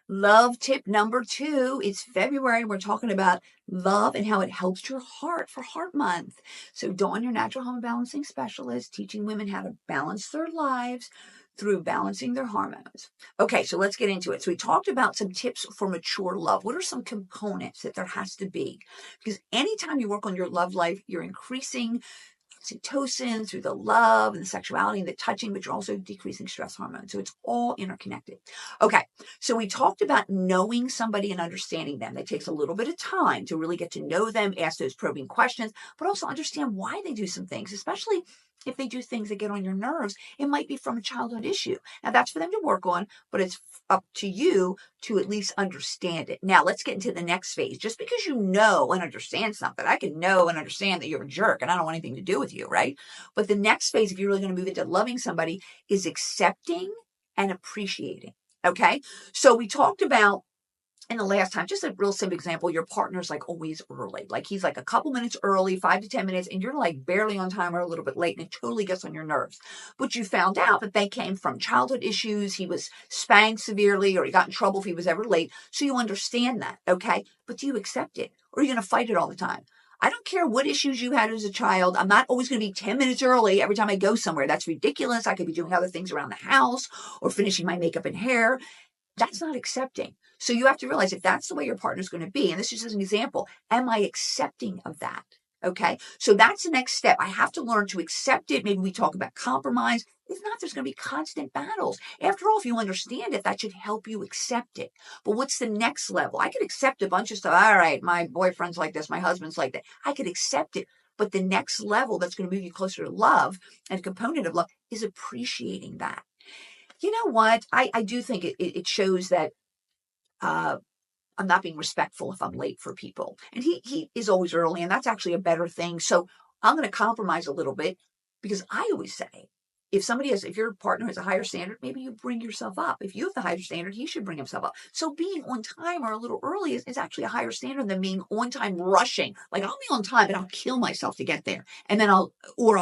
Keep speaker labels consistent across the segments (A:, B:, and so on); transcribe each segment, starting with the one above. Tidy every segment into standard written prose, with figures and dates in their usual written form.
A: Love tip number 2. It's February. We're talking about love and how it helps your heart for Heart Month. So Dawn, your Natural Hormone Balancing Specialist, teaching women how to balance their lives through balancing their hormones. Okay, so let's get into it. So we talked about some tips for mature love. What are some components that there has to be? Because anytime you work on your love life, you're increasing oxytocin through the love and the sexuality and the touching, but you're also decreasing stress hormones. So it's all interconnected. Okay, so we talked about knowing somebody and understanding them. That takes a little bit of time to really get to know them, ask those probing questions, but also understand why they do some things, especially if they do things that get on your nerves. It might be from a childhood issue. Now that's for them to work on, but it's up to you to at least understand it. Now let's get into the next phase. Just because you know and understand something, I can know and understand that you're a jerk and I don't want anything to do with you, right? But the next phase, if you're really going to move into loving somebody, is accepting and appreciating. Okay. So we talked about in the last time, just a real simple example, your partner's like always early. Like he's like a couple minutes early, 5 to 10 minutes, and you're like barely on time or a little bit late, and it totally gets on your nerves. But you found out that they came from childhood issues. He was spanked severely, or he got in trouble if he was ever late. So you understand that, okay? But do you accept it? Or are you going to fight it all the time? I don't care what issues you had as a child. I'm not always going to be 10 minutes early every time I go somewhere. That's ridiculous. I could be doing other things around the house or finishing my makeup and hair. That's not accepting. So you have to realize if that's the way your partner's going to be, and this is just an example, am I accepting of that? Okay. So that's the next step. I have to learn to accept it. Maybe we talk about compromise. If not, there's going to be constant battles. After all, if you understand it, that should help you accept it. But what's the next level? I could accept a bunch of stuff. All right, my boyfriend's like this, my husband's like that. I could accept it. But the next level that's going to move you closer to love and a component of love is appreciating that. You know what? I do think it shows that uh, I'm not being respectful if I'm late for people. And he is always early, and that's actually a better thing. So I'm going to compromise a little bit because I always say, if your partner has a higher standard, maybe you bring yourself up. If you have the higher standard, he should bring himself up. So being on time or a little early is actually a higher standard than being on time rushing. Like I'll be on time, but I'll kill myself to get there. And then I'll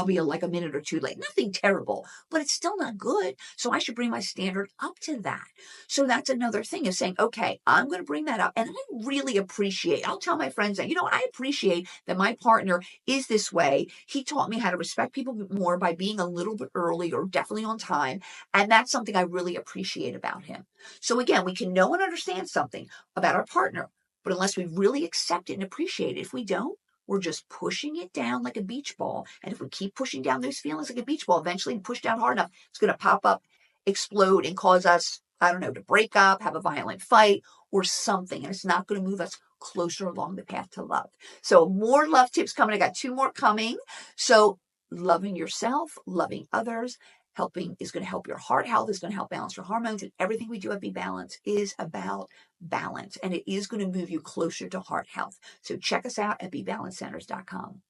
A: be like a minute or two late. Nothing terrible, but it's still not good. So I should bring my standard up to that. So that's another thing is saying, okay, I'm going to bring that up. And I really appreciate, I'll tell my friends that, I appreciate that my partner is this way. He taught me how to respect people more by being a little bit early or definitely on time. And that's something I really appreciate about him. So again, we can know and understand something about our partner, but unless we really accept it and appreciate it, if we don't, we're just pushing it down like a beach ball. And if we keep pushing down those feelings like a beach ball, eventually push down hard enough, it's going to pop up, explode, and cause us, I don't know, to break up, have a violent fight, or something. And it's not going to move us closer along the path to love. So more love tips coming. I got 2 more coming. So loving yourself, loving others, helping is going to help your heart health, is going to help balance your hormones, and everything we do at Be Balanced is about balance, and it is going to move you closer to heart health. So check us out at BeBalanceCenters.com.